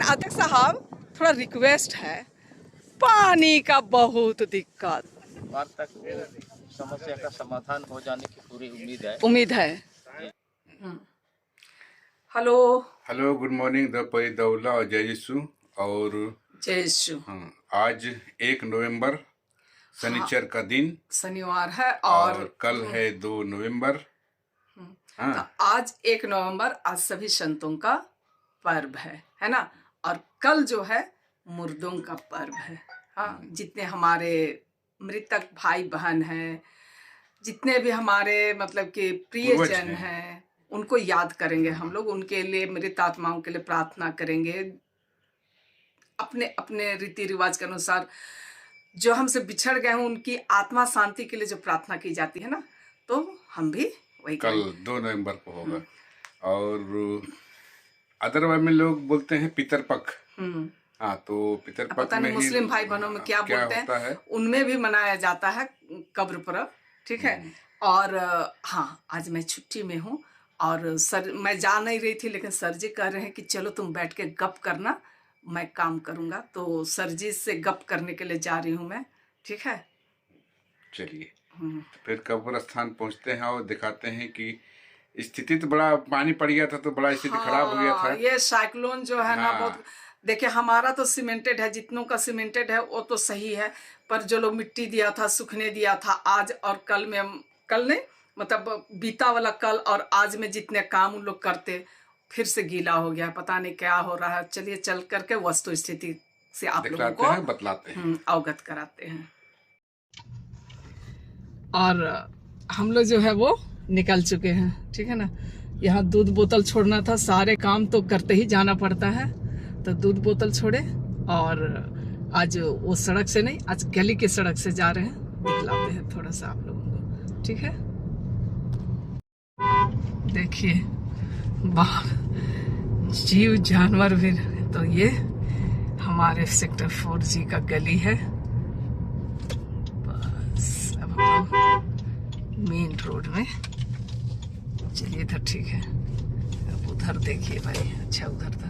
अध्यक्ष साहब थोड़ा रिक्वेस्ट है, पानी का बहुत दिक्कत। बात तक समस्या का समाधान हो जाने की पूरी उम्मीद है। Hello hello, good morning Draupadi Daula और जय यीशु। और जय यीशु। हाँ, आज 1 नवंबर शनिचर का दिन, शनिवार है और कल है 2 नवंबर। हाँ, तो आज 1 नवंबर, आज सभी संतों का पर्व है ना। और कल जो है मुर्दों का पर्व है। हाँ, जितने हमारे मृतक भाई बहन हैं, जितने भी हमारे मतलब कि प्रियजन हैं, उनको याद करेंगे हम लोग, उनके लिए, मृत आत्माओं के लिए प्रार्थना करेंगे। अपने अपने रीति रिवाज के अनुसार जो हमसे बिछड़ गए हैं उनकी आत्मा शांति के लिए जो प्रार्थना की जाती है ना, तो हम भी वही कल 2 नवंबर को होगा। और अदरवाइज में लोग बोलते हैं पितरपक्ष। हाँ, तो पितरपक्ष पता नहीं मुस्लिम भाई बहनों में क्या बोलते हैं, उनमें भी मनाया जाता है कब्र पर्व। ठीक है। और हाँ, आज मैं छुट्टी में हूँ और सर, मैं जा नहीं रही थी, लेकिन सर जी कह रहे हैं कि चलो तुम बैठ के गप करना, मैं काम करूँगा। तो सर जी से गप करने के लिए जा रही हूँ मैं। ठीक है, चलिए। फिर कब्र स्थान पहुँचते हैं और दिखाते हैं कि स्थिति तो बड़ा, पानी पड़ गया था तो बड़ा स्थिति खराब हो गया था। ये साइक्लोन जो है ना, बहुत, देखिए हमारा तो सीमेंटेड है, जितनों का सीमेंटेड है वो तो सही है, पर जो लोग मिट्टी दिया था, सूखने दिया था, आज और कल में, कल नहीं मतलब बीता वाला कल और आज में जितने काम उन लोग करते, फिर से गीला हो गया, पता नहीं क्या हो रहा है। चलिए चल करके वस्तु स्थिति से आप लोगों को बतलाते हैं, अवगत कराते हैं। और हम लोग जो है वो निकल चुके हैं। ठीक है ना। यहाँ दूध बोतल छोड़ना था, सारे काम तो करते ही जाना पड़ता है, तो दूध बोतल छोड़े। और आज वो सड़क से नहीं, आज गली के सड़क से जा रहे हैं, दिखलाते हैं थोड़ा सा आप लोगों को। ठीक है, देखिए बाहर जीव जानवर भी। तो ये हमारे सेक्टर 4G का गली है। बस अब हम लोग मेन रोड में, चलिए इधर ठीक है। अब उधर देखिए भाई, अच्छा उधर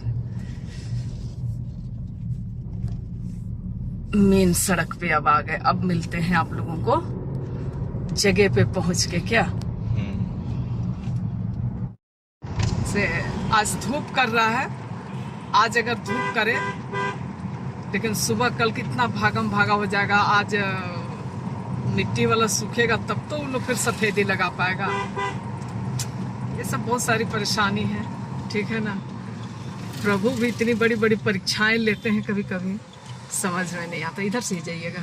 मेन सड़क पे अब आ गए। अब मिलते हैं आप लोगों को जगह पे पहुंच के। क्या से आज धूप कर रहा है, आज अगर धूप करे, लेकिन सुबह कल कितना भागम भागा हो जाएगा। आज मिट्टी वाला सूखेगा तब तो उन लोग फिर सफेदी लगा पाएगा। ये सब बहुत सारी परेशानी है। ठीक है ना। प्रभु भी इतनी बड़ी बड़ी परीक्षाएं लेते हैं, कभी कभी समझ में नहीं आता। इधर से ही जाइएगा।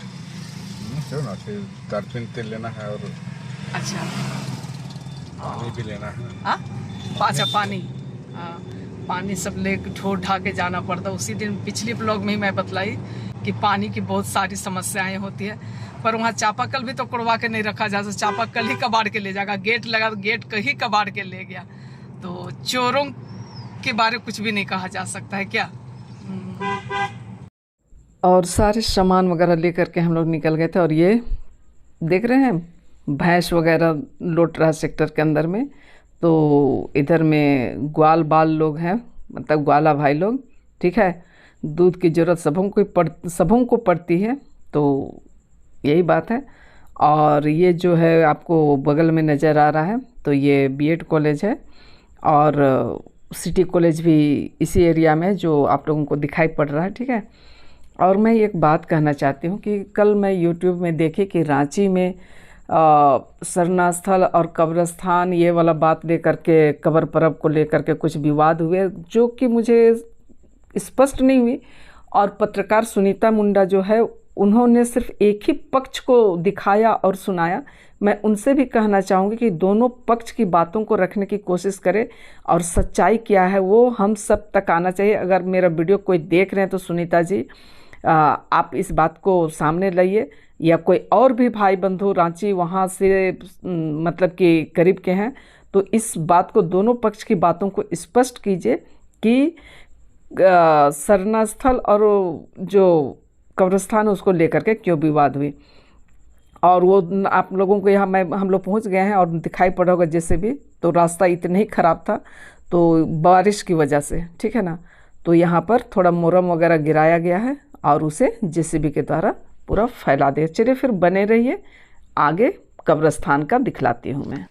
चलो ना, फिर तारपीन तेल लेना है और अच्छा पानी भी लेना है। अच्छा, पानी, पानी सब ले ढो ढा के जाना पड़ता। उसी दिन पिछली ब्लॉग में ही मैं बतलाई कि पानी की बहुत सारी समस्याएं होती है, पर वहाँ चापाकल भी तो कुड़वा के नहीं रखा जा सकता। चापाकल ही कबाड़ के ले जाएगा, गेट लगा तो गेट का ही कबाड़ के ले गया। तो चोरों के बारे में कुछ भी नहीं कहा जा सकता है क्या। और सारे सामान वगैरह लेकर के हम लोग निकल गए थे। और ये देख रहे हैं भैंस वगैरह लौट रहा सेक्टर के अंदर में। तो इधर में ग्वाल बाल लोग हैं, मतलब ग्वाला भाई लोग। ठीक है, दूध की ज़रूरत सबों को पड़ती है, तो यही बात है। और ये जो है आपको बगल में नज़र आ रहा है, तो ये बीएड कॉलेज है, और सिटी कॉलेज भी इसी एरिया में जो आप लोगों को दिखाई पड़ रहा है। ठीक है। और मैं एक बात कहना चाहती हूँ कि कल मैं यूट्यूब में देखी कि रांची में सरना स्थल और कब्रस्थान, ये वाला बात लेकर के, कब्र पर्व को लेकर के कुछ विवाद हुए, जो कि मुझे स्पष्ट नहीं हुई। और पत्रकार सुनीता मुंडा जो है, उन्होंने सिर्फ एक ही पक्ष को दिखाया और सुनाया। मैं उनसे भी कहना चाहूँगी कि दोनों पक्ष की बातों को रखने की कोशिश करें, और सच्चाई क्या है वो हम सब तक आना चाहिए। अगर मेरा वीडियो कोई देख रहे हैं तो सुनीता जी, आप इस बात को सामने लाइए, या कोई और भी भाई बंधु रांची वहाँ से मतलब कि करीब के हैं, तो इस बात को, दोनों पक्ष की बातों को स्पष्ट कीजिए कि सरना स्थल और जो कब्रिस्तान है उसको लेकर के क्यों विवाद हुई। और वो आप लोगों को यहाँ हम लोग पहुँच गए हैं और दिखाई पड़ा होगा जैसे भी, तो रास्ता इतना ही ख़राब था, तो बारिश की वजह से। ठीक है ना। तो यहाँ पर थोड़ा मोरम वगैरह गिराया गया है और उसे जेसीबी के द्वारा पूरा फैला दिया। चलिए फिर बने रहिए, आगे कब्रिस्तान का दिखलाती हूँ मैं।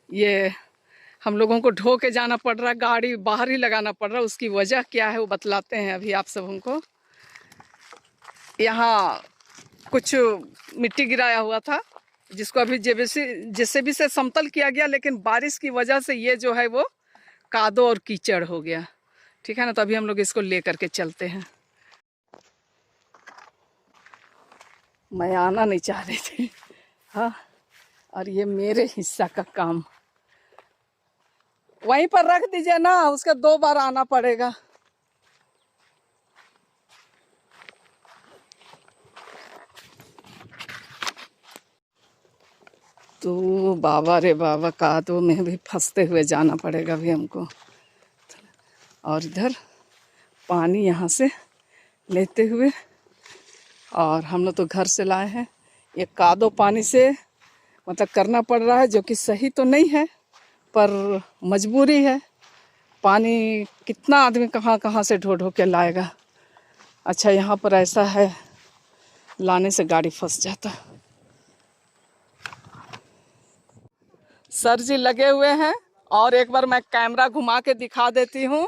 ये हम लोगों को ढो के जाना पड़ रहा है, गाड़ी बाहर ही लगाना पड़ रहा है। उसकी वजह क्या है वो बतलाते हैं अभी आप सबों को। यहाँ कुछ मिट्टी गिराया हुआ था जिसको अभी जेसीबी से समतल किया गया, लेकिन बारिश की वजह से ये जो है वो कादो और कीचड़ हो गया। ठीक है ना, तो अभी हम लोग इसको ले करके चलते हैं। मैं आना नहीं चाह रही थी, हाँ, और ये मेरे हिस्सा का काम। वहीं पर रख दीजिए ना, उसका 2 बार आना पड़ेगा। तो बाबा रे बाबा, कादो में भी फंसते हुए जाना पड़ेगा अभी हमको। और इधर पानी यहाँ से लेते हुए, और हम लोग तो घर से लाए हैं। ये कादो पानी से मतलब करना पड़ रहा है, जो कि सही तो नहीं है पर मजबूरी है। पानी कितना आदमी कहाँ कहाँ से ढो ढो के लाएगा। अच्छा, यहाँ पर ऐसा है, लाने से गाड़ी फंस जाता। सर जी लगे हुए हैं, और एक बार मैं कैमरा घुमा के दिखा देती हूँ।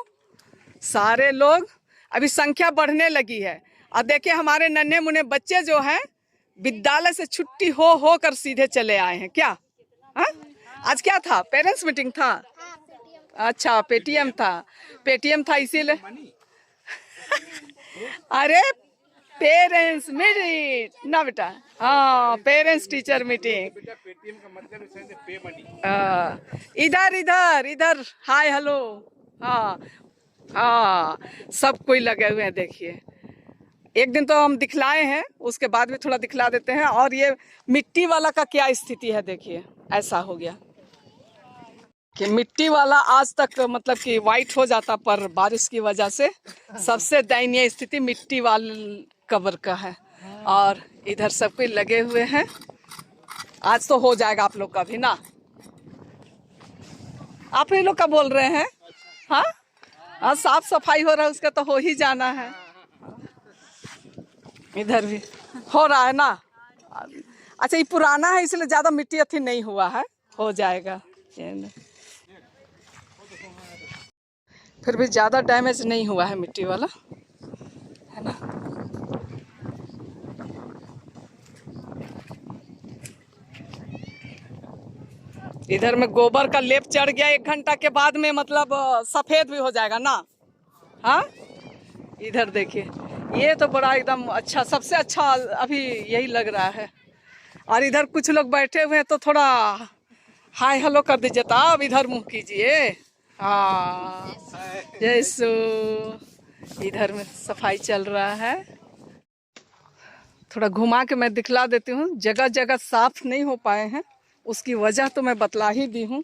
सारे लोग, अभी संख्या बढ़ने लगी है। और देखिए हमारे नन्हे मुन्ने बच्चे जो हैं विद्यालय से छुट्टी हो कर सीधे चले आए हैं। क्या हा? आज क्या था? पेरेंट्स मीटिंग था? अच्छा, पेटीएम था इसीलिए। अरे पेरेंट्स मीटिंग ना बेटा, हाँ, पेरेंट्स टीचर मीटिंग। इधर इधर इधर, हाय हेलो, हाँ हाँ, सब कोई लगे हुए हैं। देखिए, एक दिन तो हम दिखलाए हैं, उसके बाद भी थोड़ा दिखला देते हैं। और ये मिट्टी वाला का क्या स्थिति है, देखिए ऐसा हो गया कि मिट्टी वाला आज तक मतलब कि वाइट हो जाता, पर बारिश की वजह से सबसे दयनीय स्थिति मिट्टी वाले कब्र का है। और इधर सब कोई लगे हुए हैं। आज तो हो जाएगा आप लोग का भी ना। आप ही लोग का बोल रहे हैं? हाँ हाँ, साफ सफाई हो रहा है, उसका तो हो ही जाना है। इधर भी हो रहा है ना। अच्छा, ये पुराना है इसलिए ज्यादा मिट्टी अथी नहीं हुआ है, हो जाएगा। फिर भी ज्यादा डैमेज नहीं हुआ है मिट्टी वाला, है ना। इधर में गोबर का लेप चढ़ गया, 1 घंटा के बाद में मतलब सफेद भी हो जाएगा ना। हाँ, इधर देखिए, ये तो बड़ा एकदम अच्छा, सबसे अच्छा अभी यही लग रहा है। और इधर कुछ लोग बैठे हुए हैं, तो थोड़ा हाय हेलो कर दीजिए। तो अब इधर मुंह कीजिए। हाँ, जैसो इधर में सफाई चल रहा है। थोड़ा घुमा के मैं दिखला देती हूँ। जगह जगह साफ नहीं हो पाए हैं, उसकी वजह तो मैं बतला ही दी हूँ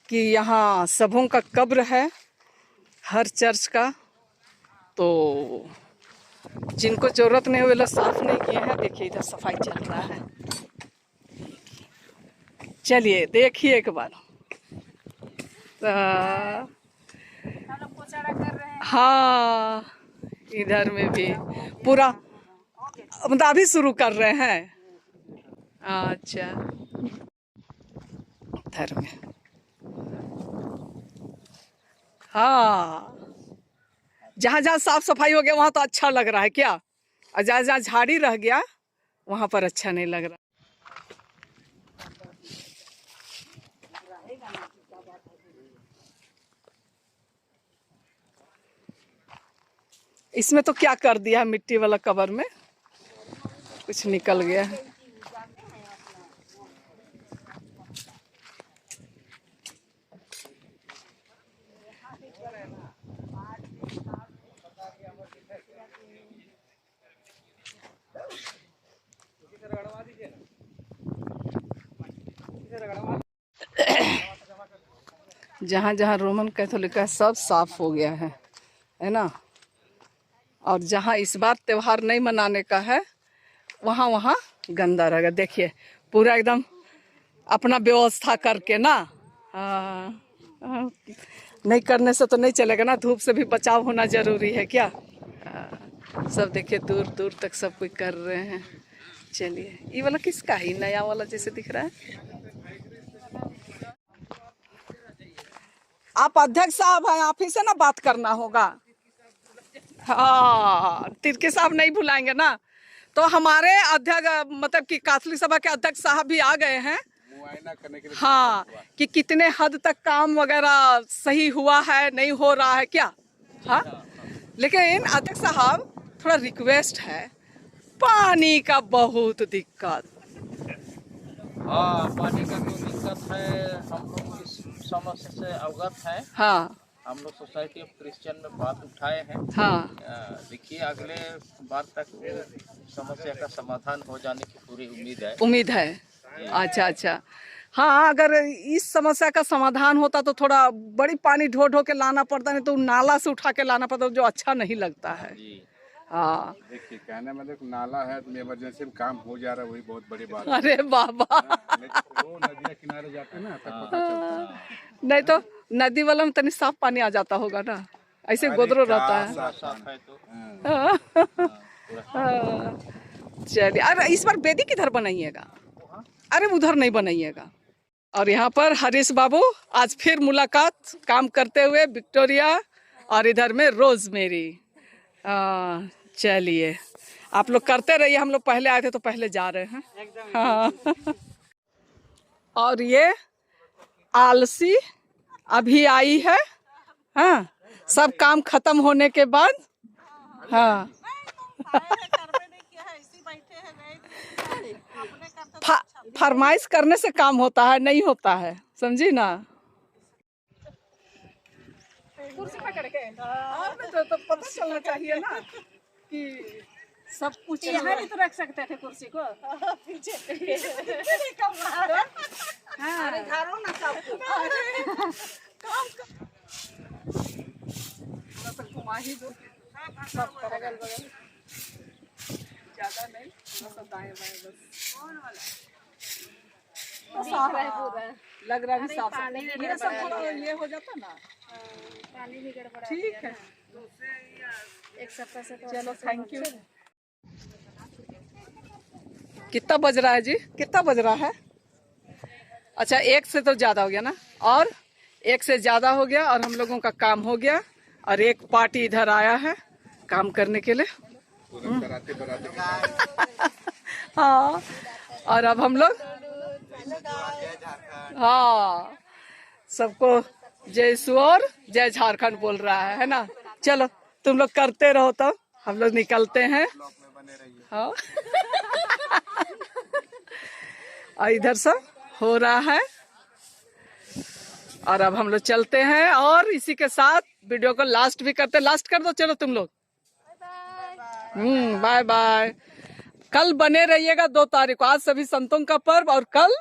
कि यहाँ सबों का कब्र है, हर चर्च का। तो जिनको जरूरत नहीं वे लोग साफ नहीं किए हैं। देखिए इधर सफाई चल रहा है, चलिए देखिए एक बार। हाँ, इधर में भी पूरा मतलब अभी शुरू कर रहे हैं। अच्छा, इधर में हाँ, जहाँ जहाँ साफ सफाई हो गया वहाँ तो अच्छा लग रहा है क्या, और जहाँ जहाँ झाड़ी रह गया वहाँ पर अच्छा नहीं लग रहा। इसमें तो क्या कर दिया है, मिट्टी वाला कवर में कुछ निकल गया है। जहाँ जहाँ रोमन कैथोलिक है सब साफ हो गया है ना। और जहाँ इस बार त्योहार नहीं मनाने का है वहाँ वहाँ गंदा रहेगा। देखिए पूरा एकदम अपना व्यवस्था करके ना। नहीं करने से तो नहीं चलेगा ना, धूप से भी बचाव होना जरूरी है क्या। सब देखिए दूर दूर तक सब कोई कर रहे हैं। चलिए, ये वाला किसका है, नया वाला जैसे दिख रहा है। आप अध्यक्ष साहब हैं, आप ही से ना बात करना होगा। हाँ, तिरके साहब नहीं भुलाएंगे ना। तो हमारे अध्यक्ष मतलब कि कैथोलिक सभा के अध्यक्ष साहब भी आ गए हैं मुआयना करने के लिए। हाँ, कि कितने हद तक काम वगैरह सही हुआ है, नहीं हो रहा है क्या। हाँ, लेकिन अध्यक्ष साहब थोड़ा रिक्वेस्ट है, पानी का बहुत दिक्कत। हाँ, पानी का तो दिक्कत है, हम लोग इस समस्या से अवगत हैं। हाँ हम लोग सोसाइटी ऑफ क्रिश्चियन में बात उठाए हैं। हाँ, देखिए अगले बार तक समस्या का समाधान हो जाने की पूरी उम्मीद है। अच्छा अच्छा, हाँ, अगर इस समस्या का समाधान होता तो थोड़ा बड़ी पानी ढो ढो के लाना पड़ता, नहीं तो नाला से उठा के लाना पड़ता, जो अच्छा नहीं लगता है। हाँ, देखिए कहने में देखो नाला है तो इमरजेंसी में काम हो जा रहा है, वही बहुत बड़ी बात है। अरे बाबा, वो नदिया किनारे जाते हैं ना तब पता चलता है। नहीं तो नदी वाला में तनी साफ पानी आ जाता होगा ना, ऐसे गोदरो रहता है। साफ है तो हाँ, चलिए, अरे इस बार बेदी किधर बनाइएगा, अरे उधर नहीं बनाइएगा। और यहाँ पर हरीश बाबू आज फिर मुलाकात काम करते हुए विक्टोरिया, और इधर में रोजमेरी। चलिए, आप लोग करते रहिए, हम लोग पहले आए थे तो पहले जा रहे हैं। हाँ। और ये आलसी अभी आई है। हाँ, सब काम खत्म होने के बाद। हाँ, फरमाइश करने से काम होता है, नहीं होता है, समझी ना। कुर्सी पकड़ के तो पता चलना चाहिए ना कि सब कुछ यहाँ भी तो रख सकते थे कुर्सी को। पीछे अरे धारो ना सब घुमा ही दो, सब अगल बगल ज्यादा नहीं, सब दाएं बाएं बस। साफ है पूरा, लग रहा है भी साफ पानी है। भी ये सब थोड़ा ये हो जाता ना। पानी भी गड़बड़ा ठीक है, एक सप्ताह से। तो चलो, थैंक यू। कितना बज रहा है जी, कितना बज रहा है? अच्छा, 1 से तो ज्यादा हो गया ना, और 1 से ज्यादा हो गया, और हम लोगों का काम हो गया, और एक पार्टी इधर आया है काम करने के लिए। हाँ, और अब हम लोग हाँ सबको जय ईश्वर जय झारखंड बोल रहा है ना। चलो, तुम लोग करते रहो, तो हम लोग निकलते हैं। हाँ। और इधर सब हो रहा है, और अब हम लोग चलते हैं, और इसी के साथ वीडियो को लास्ट भी करते। लास्ट कर दो, चलो तुम लोग। Bye bye. कल बने रहिएगा 2 तारीख को। आज सभी संतों का पर्व, और कल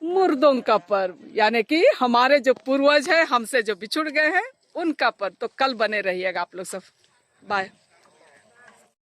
मुर्दों का पर्व, यानी कि हमारे जो पूर्वज हैं, हमसे जो बिछुड़ गए हैं, उनका पर्व। तो कल बने रहिएगा आप लोग सब। बाय।